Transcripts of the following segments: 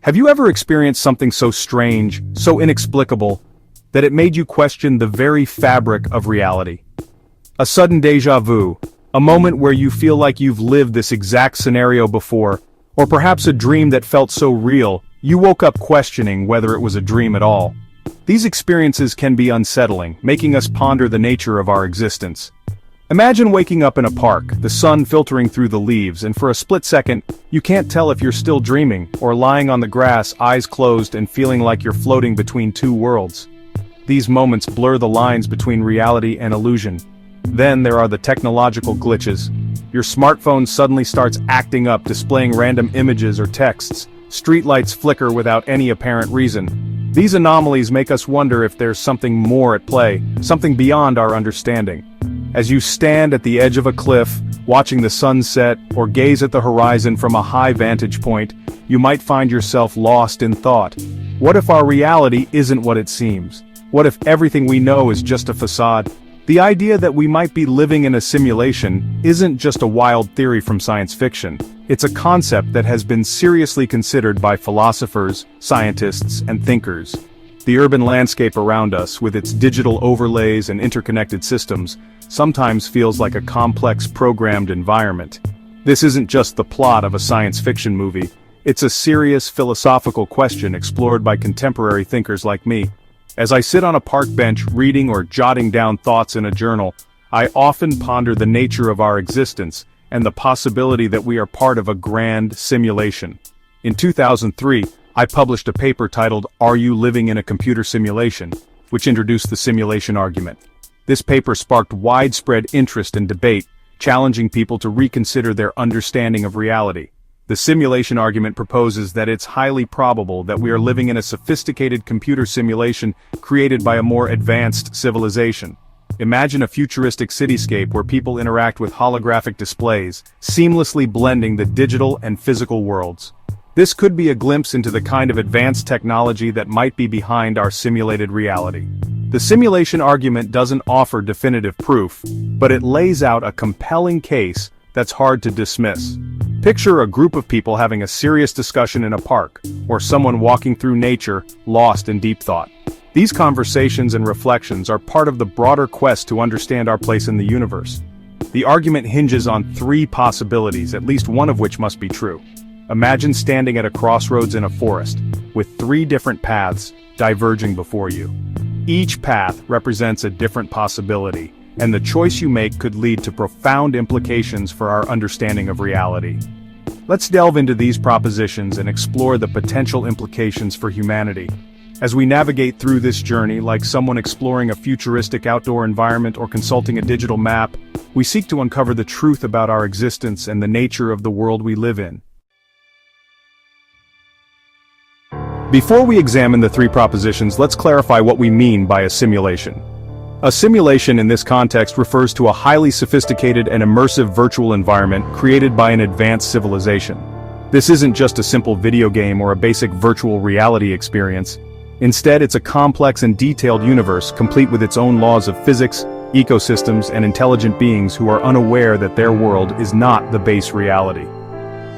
Have you ever experienced something so strange, so inexplicable, that it made you question the very fabric of reality? A sudden déjà vu, a moment where you feel like you've lived this exact scenario before, or perhaps a dream that felt so real, you woke up questioning whether it was a dream at all. These experiences can be unsettling, making us ponder the nature of our existence. Imagine waking up in a park, the sun filtering through the leaves, and for a split second, you can't tell if you're still dreaming, or lying on the grass, eyes closed and feeling like you're floating between two worlds. These moments blur the lines between reality and illusion. Then there are the technological glitches. Your smartphone suddenly starts acting up, displaying random images or texts. Streetlights flicker without any apparent reason. These anomalies make us wonder if there's something more at play, something beyond our understanding. As you stand at the edge of a cliff, watching the sunset, or gaze at the horizon from a high vantage point, you might find yourself lost in thought. What if our reality isn't what it seems? What if everything we know is just a facade? The idea that we might be living in a simulation isn't just a wild theory from science fiction. It's a concept that has been seriously considered by philosophers, scientists, and thinkers. The urban landscape around us, with its digital overlays and interconnected systems, sometimes feels like a complex programmed environment. This isn't just the plot of a science fiction movie, it's a serious philosophical question explored by contemporary thinkers like me. As I sit on a park bench reading or jotting down thoughts in a journal, I often ponder the nature of our existence and the possibility that we are part of a grand simulation. In 2003, I published a paper titled "Are You Living in a Computer Simulation?" which introduced the simulation argument. This paper sparked widespread interest and debate, challenging people to reconsider their understanding of reality. The simulation argument proposes that it's highly probable that we are living in a sophisticated computer simulation created by a more advanced civilization. Imagine a futuristic cityscape where people interact with holographic displays, seamlessly blending the digital and physical worlds. This could be a glimpse into the kind of advanced technology that might be behind our simulated reality. The simulation argument doesn't offer definitive proof, but it lays out a compelling case that's hard to dismiss. Picture a group of people having a serious discussion in a park, or someone walking through nature, lost in deep thought. These conversations and reflections are part of the broader quest to understand our place in the universe. The argument hinges on three possibilities, at least one of which must be true. Imagine standing at a crossroads in a forest, with three different paths diverging before you. Each path represents a different possibility, and the choice you make could lead to profound implications for our understanding of reality. Let's delve into these propositions and explore the potential implications for humanity. As we navigate through this journey, like someone exploring a futuristic outdoor environment or consulting a digital map, we seek to uncover the truth about our existence and the nature of the world we live in. Before we examine the three propositions, let's clarify what we mean by a simulation. A simulation in this context refers to a highly sophisticated and immersive virtual environment created by an advanced civilization. This isn't just a simple video game or a basic virtual reality experience. Instead, it's a complex and detailed universe complete with its own laws of physics, ecosystems, and intelligent beings who are unaware that their world is not the base reality.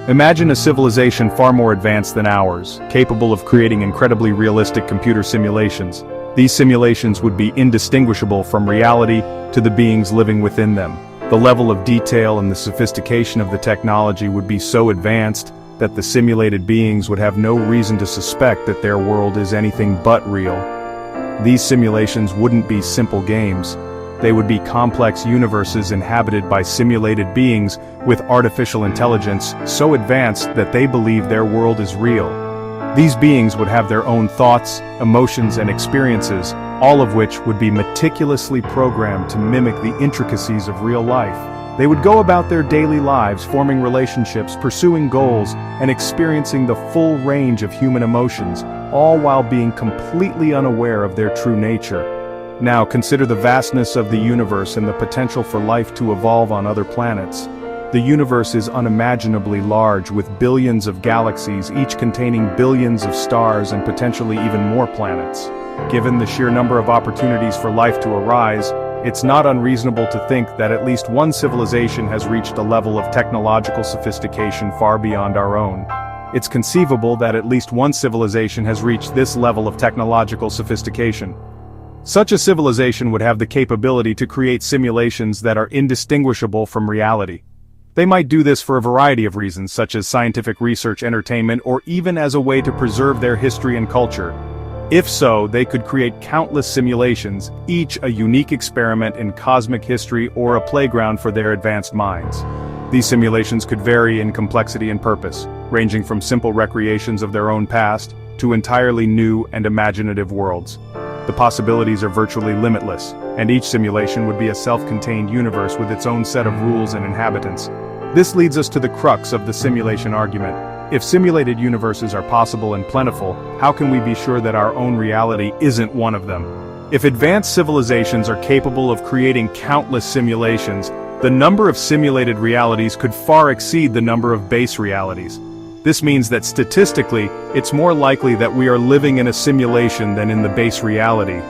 Imagine a civilization far more advanced than ours, capable of creating incredibly realistic computer simulations. These simulations would be indistinguishable from reality to the beings living within them. The level of detail and the sophistication of the technology would be so advanced that the simulated beings would have no reason to suspect that their world is anything but real. These simulations wouldn't be simple games. They would be complex universes inhabited by simulated beings with artificial intelligence so advanced that they believe their world is real. These beings would have their own thoughts, emotions, and experiences, all of which would be meticulously programmed to mimic the intricacies of real life. They would go about their daily lives, forming relationships, pursuing goals, and experiencing the full range of human emotions, all while being completely unaware of their true nature. Now consider the vastness of the universe and the potential for life to evolve on other planets. The universe is unimaginably large, with billions of galaxies, each containing billions of stars and potentially even more planets. Given the sheer number of opportunities for life to arise, it's not unreasonable to think that at least one civilization has reached a level of technological sophistication far beyond our own. it's conceivable that at least one civilization has reached this level of technological sophistication. Such a civilization would have the capability to create simulations that are indistinguishable from reality. They might do this for a variety of reasons, such as scientific research, entertainment, or even as a way to preserve their history and culture. If so, they could create countless simulations, each a unique experiment in cosmic history or a playground for their advanced minds. These simulations could vary in complexity and purpose, ranging from simple recreations of their own past to entirely new and imaginative worlds. The possibilities are virtually limitless, and each simulation would be a self-contained universe with its own set of rules and inhabitants. This leads us to the crux of the simulation argument. If simulated universes are possible and plentiful, how can we be sure that our own reality isn't one of them? If advanced civilizations are capable of creating countless simulations, the number of simulated realities could far exceed the number of base realities. This means that statistically, it's more likely that we are living in a simulation than in the base reality.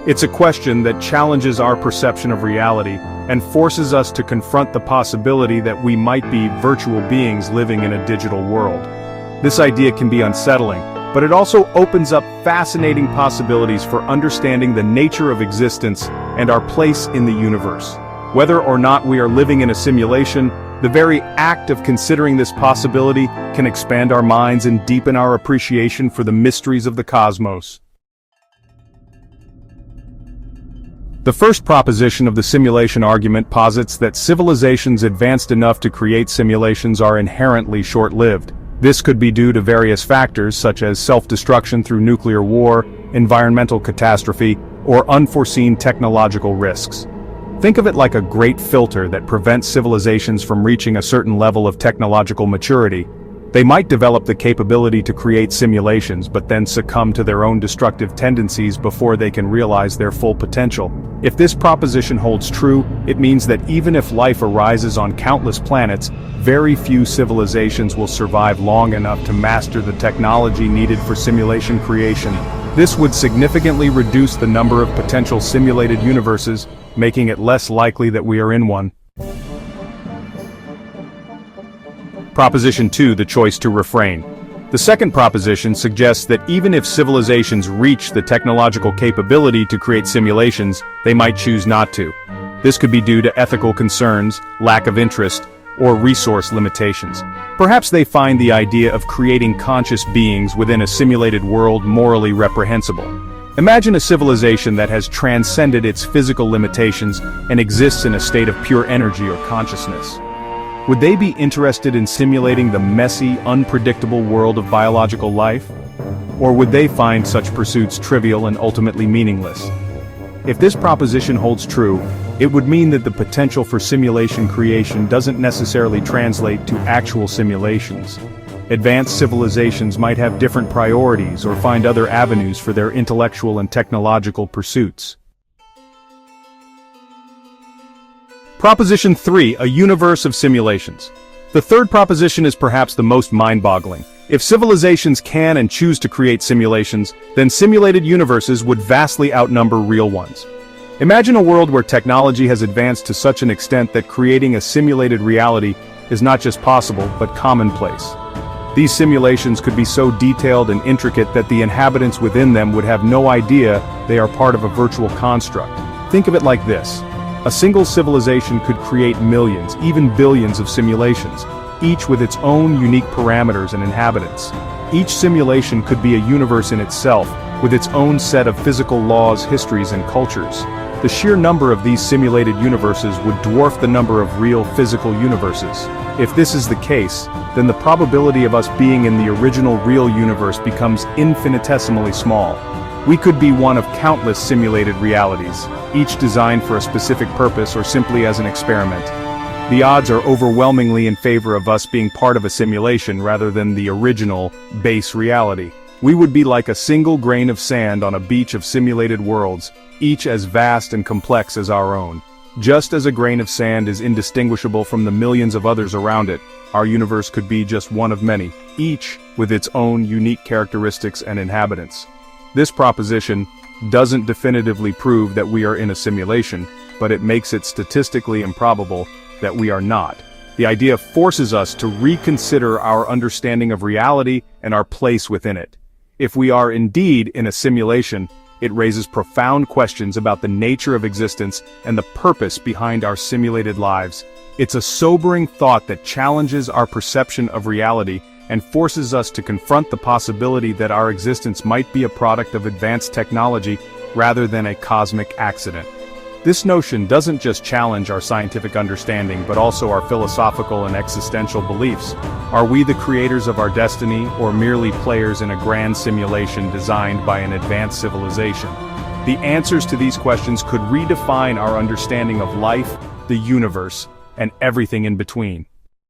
It's a question that challenges our perception of reality and forces us to confront the possibility that we might be virtual beings living in a digital world. This idea can be unsettling, but it also opens up fascinating possibilities for understanding the nature of existence and our place in the universe. Whether or not we are living in a simulation, the very act of considering this possibility can expand our minds and deepen our appreciation for the mysteries of the cosmos. The first proposition of the simulation argument posits that civilizations advanced enough to create simulations are inherently short-lived. This could be due to various factors such as self-destruction through nuclear war, environmental catastrophe, or unforeseen technological risks. Think of it like a great filter that prevents civilizations from reaching a certain level of technological maturity. They might develop the capability to create simulations but then succumb to their own destructive tendencies before they can realize their full potential. If this proposition holds true, it means that even if life arises on countless planets, very few civilizations will survive long enough to master the technology needed for simulation creation. This would significantly reduce the number of potential simulated universes, making it less likely that we are in one. Proposition 2, the choice to refrain. The second proposition suggests that even if civilizations reach the technological capability to create simulations, they might choose not to. This could be due to ethical concerns, lack of interest, or resource limitations. Perhaps they find the idea of creating conscious beings within a simulated world morally reprehensible. Imagine a civilization that has transcended its physical limitations and exists in a state of pure energy or consciousness. Would they be interested in simulating the messy, unpredictable world of biological life? Or would they find such pursuits trivial and ultimately meaningless? If this proposition holds true, it would mean that the potential for simulation creation doesn't necessarily translate to actual simulations. Advanced civilizations might have different priorities or find other avenues for their intellectual and technological pursuits. Proposition 3, a universe of simulations. The third proposition is perhaps the most mind-boggling. If civilizations can and choose to create simulations, then simulated universes would vastly outnumber real ones. Imagine a world where technology has advanced to such an extent that creating a simulated reality is not just possible, but commonplace. These simulations could be so detailed and intricate that the inhabitants within them would have no idea they are part of a virtual construct. Think of it like this. A single civilization could create millions, even billions of simulations, each with its own unique parameters and inhabitants. Each simulation could be a universe in itself, with its own set of physical laws, histories, and cultures. The sheer number of these simulated universes would dwarf the number of real physical universes. If this is the case, then the probability of us being in the original real universe becomes infinitesimally small. We could be one of countless simulated realities, each designed for a specific purpose or simply as an experiment. The odds are overwhelmingly in favor of us being part of a simulation rather than the original, base reality. We would be like a single grain of sand on a beach of simulated worlds, each as vast and complex as our own. Just as a grain of sand is indistinguishable from the millions of others around it, our universe could be just one of many, each with its own unique characteristics and inhabitants. This proposition doesn't definitively prove that we are in a simulation, but it makes it statistically improbable that we are not. The idea forces us to reconsider our understanding of reality and our place within it. If we are indeed in a simulation, it raises profound questions about the nature of existence and the purpose behind our simulated lives. It's a sobering thought that challenges our perception of reality and forces us to confront the possibility that our existence might be a product of advanced technology rather than a cosmic accident. This notion doesn't just challenge our scientific understanding but also our philosophical and existential beliefs. Are we the creators of our destiny or merely players in a grand simulation designed by an advanced civilization? The answers to these questions could redefine our understanding of life, the universe, and everything in between.